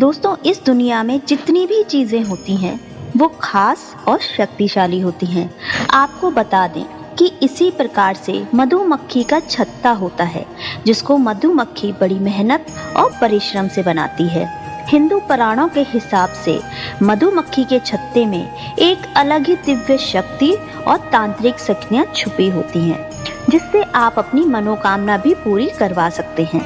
दोस्तों, इस दुनिया में जितनी भी चीज़ें होती हैं वो खास और शक्तिशाली होती हैं। आपको बता दें कि इसी प्रकार से मधुमक्खी का छत्ता होता है, जिसको मधुमक्खी बड़ी मेहनत और परिश्रम से बनाती है। हिंदू पुराणों के हिसाब से मधुमक्खी के छत्ते में एक अलग ही दिव्य शक्ति और तांत्रिक शक्तियाँ छुपी होती हैं, जिससे आप अपनी मनोकामना भी पूरी करवा सकते हैं।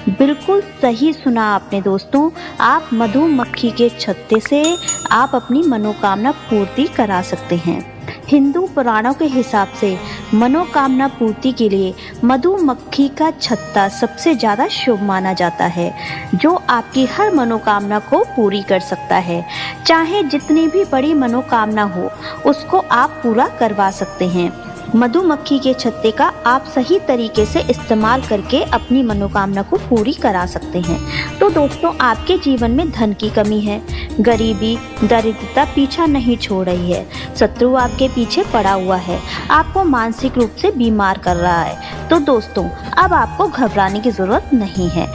बिल्कुल सही सुना आपने दोस्तों, आप मधुमक्खी के छत्ते से आप अपनी मनोकामना पूर्ति करा सकते हैं। हिंदू पुराणों के हिसाब से मनोकामना पूर्ति के लिए मधुमक्खी का छत्ता सबसे ज़्यादा शुभ माना जाता है, जो आपकी हर मनोकामना को पूरी कर सकता है। चाहे जितनी भी बड़ी मनोकामना हो, उसको आप पूरा करवा सकते हैं। मधुमक्खी के छत्ते का आप सही तरीके से इस्तेमाल करके अपनी मनोकामना को पूरी करा सकते हैं। तो दोस्तों, आपके जीवन में धन की कमी है, गरीबी, दरिद्रता पीछा नहीं छोड़ रही है, शत्रु आपके पीछे पड़ा हुआ है, आपको मानसिक रूप से बीमार कर रहा है, तो दोस्तों अब आपको घबराने की जरूरत नहीं है।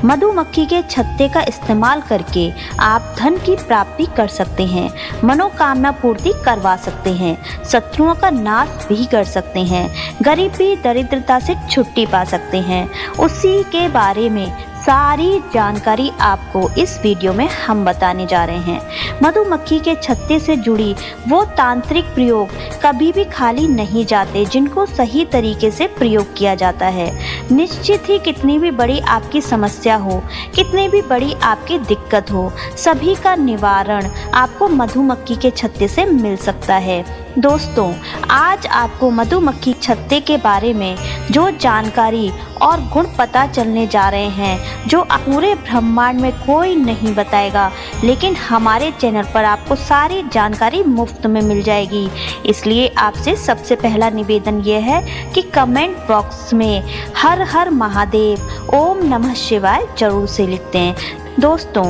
मधुमक्खी के छत्ते का इस्तेमाल करके आप धन की प्राप्ति कर सकते हैं, मनोकामना पूर्ति करवा सकते हैं, शत्रुओं का नाश भी कर सकते हैं, गरीबी दरिद्रता से छुट्टी पा सकते हैं। उसी के बारे में सारी जानकारी आपको इस वीडियो में हम बताने जा रहे हैं। मधुमक्खी के छत्ते से जुड़ी वो तांत्रिक प्रयोग कभी भी खाली नहीं जाते, जिनको सही तरीके से प्रयोग किया जाता है। निश्चित ही कितनी भी बड़ी आपकी समस्या हो, कितनी भी बड़ी आपकी दिक्कत हो, सभी का निवारण आपको मधुमक्खी के छत्ते से मिल सकता है। दोस्तों, आज आपको मधुमक्खी छत्ते के बारे में जो जानकारी और गुण पता चलने जा रहे हैं, जो पूरे ब्रह्मांड में कोई नहीं बताएगा, लेकिन हमारे चैनल पर आपको सारी जानकारी मुफ्त में मिल जाएगी। इसलिए आपसे सबसे पहला निवेदन यह है कि कमेंट बॉक्स में हर हर महादेव, ओम नमः शिवाय जरूर से लिखते हैं। दोस्तों,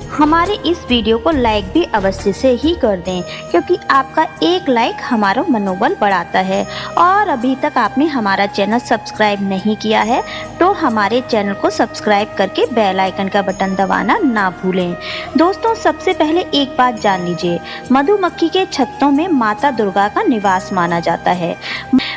हमारे इस वीडियो को लाइक भी अवश्य से ही कर दें, क्योंकि आपका एक लाइक हमारा मनोबल बढ़ाता है। और अभी तक आपने हमारा चैनल सब्सक्राइब नहीं किया है तो हमारे चैनल को सब्सक्राइब करके बेल आइकन का बटन दबाना ना भूलें। दोस्तों, सबसे पहले एक बात जान लीजिए, मधुमक्खी के छत्तों में माता दुर्गा का निवास माना जाता है।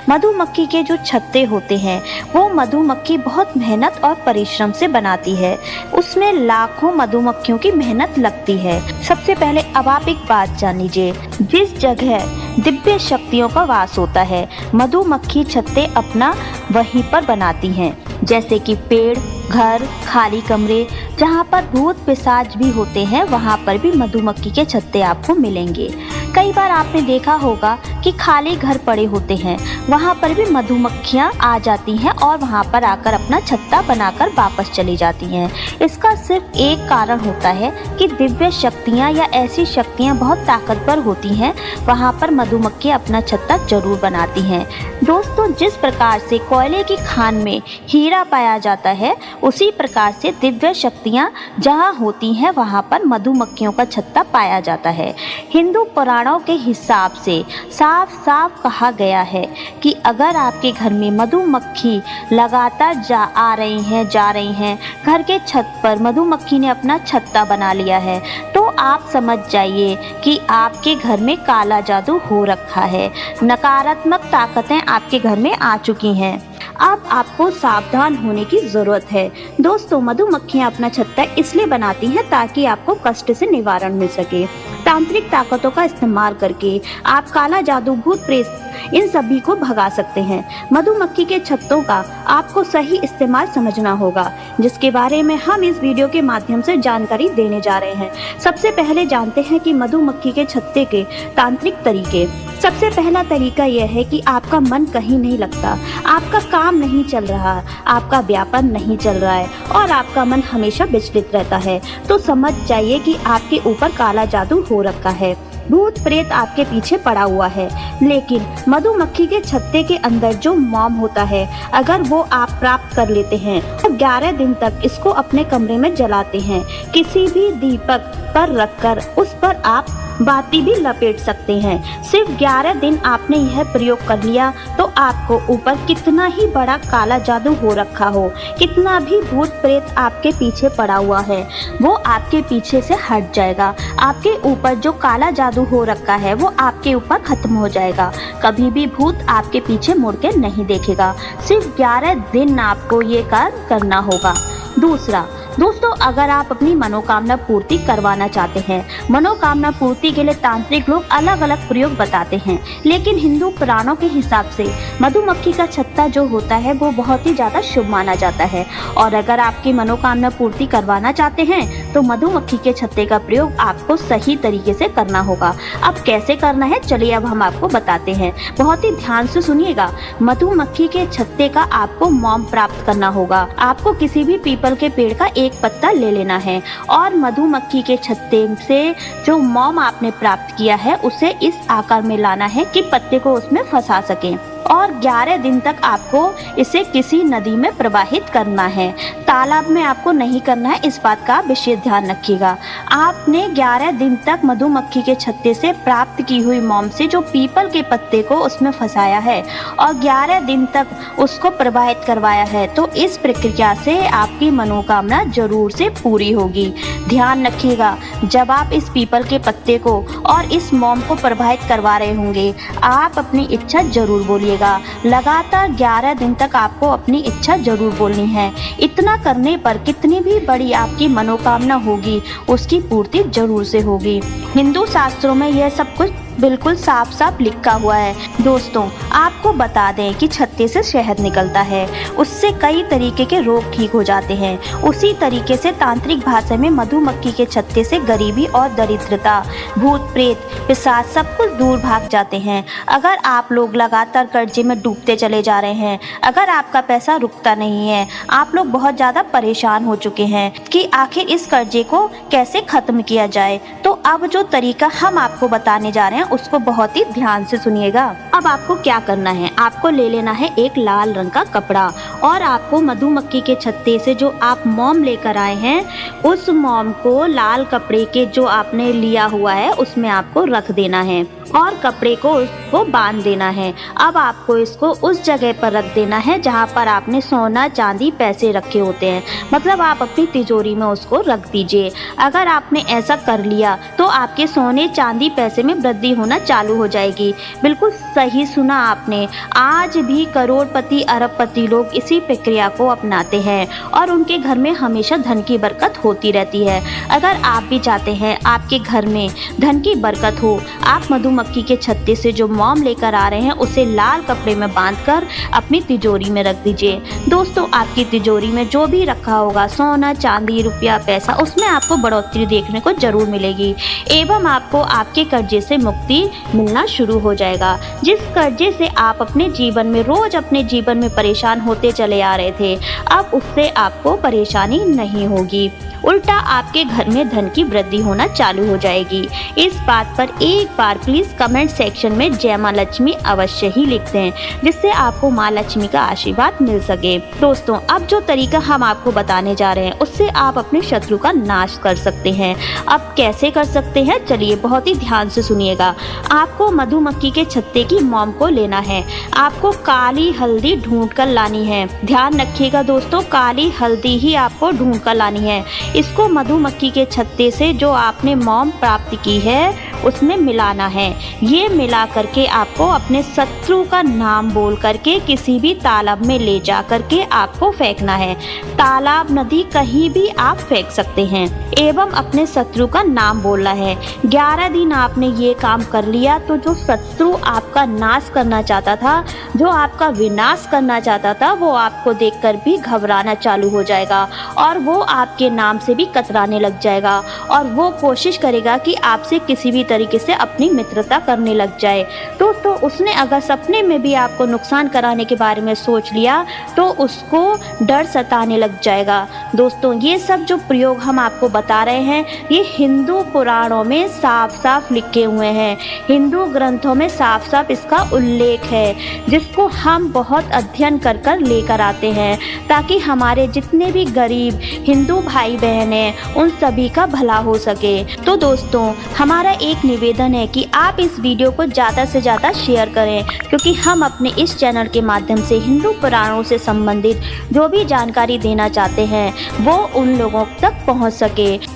मधुमक्खी के जो छत्ते होते हैं वो मधुमक्खी बहुत मेहनत और परिश्रम से बनाती है, उसमें लाखों मधुमक्खियों की मेहनत लगती है। सबसे पहले अब आप एक बात जान लीजिए, जिस जगह दिव्य शक्तियों का वास होता है, मधुमक्खी छत्ते अपना वहीं पर बनाती हैं, जैसे कि पेड़, घर, खाली कमरे, जहाँ पर भूत पिशाच भी होते हैं, वहाँ पर भी मधुमक्खी के छत्ते आपको मिलेंगे। कई बार आपने देखा होगा कि खाली घर पड़े होते हैं, वहाँ पर भी मधुमक्खियाँ आ जाती हैं और वहाँ पर आकर अपना छत्ता बनाकर वापस चली जाती हैं। इसका सिर्फ एक कारण होता है कि दिव्य शक्तियाँ या ऐसी शक्तियाँ बहुत ताकतवर होती हैं, वहाँ पर मधुमक्खियाँ अपना छत्ता जरूर बनाती हैं। दोस्तों, जिस प्रकार से कोयले की खान में हीरा पाया जाता है, उसी प्रकार से दिव्य शक्तियाँ जहाँ होती हैं वहाँ पर मधुमक्खियों का छत्ता पाया जाता है। हिंदू पुराणों के हिसाब से साफ साफ कहा गया है कि अगर आपके घर में मधुमक्खी लगातार जा रही हैं, घर के छत पर मधुमक्खी ने अपना छत्ता बना लिया है, तो आप समझ जाइए कि आपके घर में काला जादू हो रखा है, नकारात्मक ताकतें आपके घर में आ चुकी हैं। अब आपको सावधान होने की जरूरत है। दोस्तों, मधुमक्खियां अपना छत्ता इसलिए बनाती हैं ताकि आपको कष्ट से निवारण मिल सके। तांत्रिक ताकतों का इस्तेमाल करके आप काला जादू, भूत प्रेत, इन सभी को भगा सकते हैं। मधुमक्खी के छत्तों का आपको सही इस्तेमाल समझना होगा, जिसके बारे में हम इस वीडियो के माध्यम से जानकारी देने जा रहे हैं। सबसे पहले जानते हैं कि मधुमक्खी के छत्ते के तांत्रिक तरीके। सबसे पहला तरीका यह है कि आपका मन कहीं नहीं लगता, आपका काम नहीं चल रहा, आपका व्यापार नहीं चल रहा है और आपका मन हमेशा विचलित रहता है, तो समझ जाइए कि आपके ऊपर काला जादू हो रखा है, भूत प्रेत आपके पीछे पड़ा हुआ है। लेकिन मधुमक्खी के छत्ते के अंदर जो मोम होता है, अगर वो आप प्राप्त कर लेते हैं तो 11 दिन तक इसको अपने कमरे में जलाते हैं, किसी भी दीपक पर रखकर उस पर आप बाती भी लपेट सकते हैं। सिर्फ 11 दिन आपने यह प्रयोग कर लिया तो आपको ऊपर कितना ही बड़ा काला जादू हो रखा हो, कितना भी भूत प्रेत आपके पीछे पड़ा हुआ है, वो आपके पीछे से हट जाएगा। आपके ऊपर जो काला जादू हो रखा है वो आपके ऊपर खत्म हो जाएगा। कभी भी भूत आपके पीछे मुड़ के नहीं देखेगा। सिर्फ 11 दिन आपको ये कार्य करना होगा। दूसरा, दोस्तों, अगर आप अपनी मनोकामना पूर्ति करवाना चाहते हैं, मनोकामना पूर्ति के लिए तांत्रिक लोग अलग अलग प्रयोग बताते हैं, लेकिन हिंदू पुराणों के हिसाब से मधुमक्खी का छत्ता जो होता है वो बहुत ही ज्यादा शुभ माना जाता है। और अगर आपकी मनोकामना पूर्ति करवाना चाहते हैं तो मधुमक्खी के छत्ते का प्रयोग आपको सही तरीके से करना होगा। अब कैसे करना है, चलिए अब हम आपको बताते हैं। बहुत ही ध्यान से सुनिएगा। मधुमक्खी के छत्ते का आपको मोम प्राप्त करना होगा। आपको किसी भी पीपल के पेड़ का एक पत्ता ले लेना है और मधुमक्खी के छत्ते से जो मोम आपने प्राप्त किया है उसे इस आकार में लाना है कि पत्ते को उसमें फंसा सकें और 11 दिन तक आपको इसे किसी नदी में प्रवाहित करना है। तालाब में आपको नहीं करना है, इस बात का विशेष ध्यान रखिएगा। आपने 11 दिन तक मधुमक्खी के छत्ते से प्राप्त की हुई मोम से जो पीपल के पत्ते को उसमें फंसाया है और 11 दिन तक उसको प्रवाहित करवाया है, तो इस प्रक्रिया से आपकी मनोकामना जरूर से पूरी होगी। ध्यान रखिएगा, जब आप इस पीपल के पत्ते को और इस मोम को प्रवाहित करवा रहे होंगे, आप अपनी इच्छा जरूर बोलिएगा। लगातार 11 दिन तक आपको अपनी इच्छा जरूर बोलनी है। इतना करने पर कितनी भी बड़ी आपकी मनोकामना होगी उसकी पूर्ति जरूर से होगी। हिंदू शास्त्रों में यह सब कुछ बिल्कुल साफ साफ लिखा हुआ है। दोस्तों, आपको बता दें कि छत्ते से शहद निकलता है, उससे कई तरीके के रोग ठीक हो जाते हैं। उसी तरीके से तांत्रिक भाषा में मधुमक्खी के छत्ते से गरीबी और दरिद्रता, भूत प्रेत, पिशाच सब कुछ दूर भाग जाते हैं। अगर आप लोग लगातार कर्जे में डूबते चले जा रहे हैं, अगर आपका पैसा रुकता नहीं है, आप लोग बहुत ज़्यादा परेशान हो चुके हैं कि आखिर इस कर्जे को कैसे खत्म किया जाए, तो अब जो तरीका हम आपको बताने जा रहे हैं उसको बहुत ही ध्यान से सुनिएगा। अब आपको क्या करना है, आपको ले लेना है एक लाल रंग का कपड़ा और आपको मधुमक्खी के छत्ते से जो आप मोम लेकर आए हैं उस मोम को लाल कपड़े के जो आपने लिया हुआ है उसमें आपको रख देना है और कपड़े को उसको बांध देना है। अब आपको इसको उस जगह पर रख देना है जहाँ पर आपने सोना चांदी पैसे रखे होते हैं, मतलब आप अपनी तिजोरी में उसको रख दीजिए। अगर आपने ऐसा कर लिया तो आपके सोने चांदी पैसे में वृद्धि होना चालू हो जाएगी। बिल्कुल सही सुना आपने। आज भी करोड़पति अरबपति लोग इसी प्रक्रिया को अपनाते हैं और उनके घर में हमेशा धन की बरकत होती रहती है। अगर आप भी चाहते हैं आपके घर में धन की बरकत हो, आप मधुमक्खी के छत्ते से जो मोम लेकर आ रहे हैं उसे लाल कपड़े में बांधकर अपनी तिजोरी में रख दीजिए। दोस्तों, आपकी तिजोरी में जो भी रखा होगा सोना चांदी रुपया पैसा, उसमें आपको बढ़ोतरी देखने को जरूर मिलेगी एवं आपको आपके कर्जे से मुक्ति मिलना शुरू हो जाएगा। जिस कर्जे से आप अपने जीवन में रोज अपने जीवन में परेशान होते चले आ रहे थे, अब उससे आपको परेशानी नहीं होगी, उल्टा आपके घर में धन की वृद्धि होना चालू हो जाएगी। इस बात पर एक बार प्लीज कमेंट सेक्शन में जय मां लक्ष्मी अवश्य ही लिख दें, जिससे आपको मां लक्ष्मी का आशीर्वाद मिल सके। दोस्तों, अब जो तरीका हम आपको बताने जा रहे हैं उससे आप अपने शत्रु का नाश कर सकते हैं। अब कैसे कर सकते हैं, चलिए बहुत ही ध्यान से सुनिएगा। आपको मधुमक्खी के छत्ते की मोम को लेना है, आपको काली हल्दी ढूंढ कर लानी है। ध्यान रखिएगा दोस्तों, काली हल्दी ही आपको ढूंढ कर लानी है। इसको मधुमक्खी के छत्ते से जो आपने मोम प्राप्त की है उसमें मिलाना है। ये मिला करके आपको अपने शत्रु का नाम बोल करके किसी भी तालाब में ले जा करके आपको फेंकना है। तालाब नदी कहीं भी आप फेंक सकते हैं एवं अपने शत्रु का नाम बोलना है। 11 दिन आपने ये काम कर लिया तो जो शत्रु आपका नाश करना चाहता था, जो आपका विनाश करना चाहता था, वो आपको देखकर भी घबराना चालू हो जाएगा और वो आपके नाम से भी कतराने लग जाएगा और वो कोशिश करेगा कि आपसे किसी भी तरीके से अपनी मित्रता करने लग जाए। दोस्तों, उसने अगर सपने में भी आपको नुकसान कराने के बारे में सोच लिया तो उसको डर सताने लग जाएगा। दोस्तों, ये सब जो प्रयोग हम आपको बता रहे हैं ये हिंदू पुराणों में साफ साफ लिखे हुए हैं, हिंदू ग्रंथों में साफ साफ इसका उल्लेख है, जिसको हम बहुत अध्ययन कर कर लेकर आते हैं ताकि हमारे जितने भी गरीब हिंदू भाई बहन हैं उन सभी का भला हो सके। तो दोस्तों, हमारा एक एक निवेदन है कि आप इस वीडियो को ज़्यादा से ज़्यादा शेयर करें, क्योंकि हम अपने इस चैनल के माध्यम से हिंदू पुराणों से संबंधित जो भी जानकारी देना चाहते हैं वो उन लोगों तक पहुंच सके।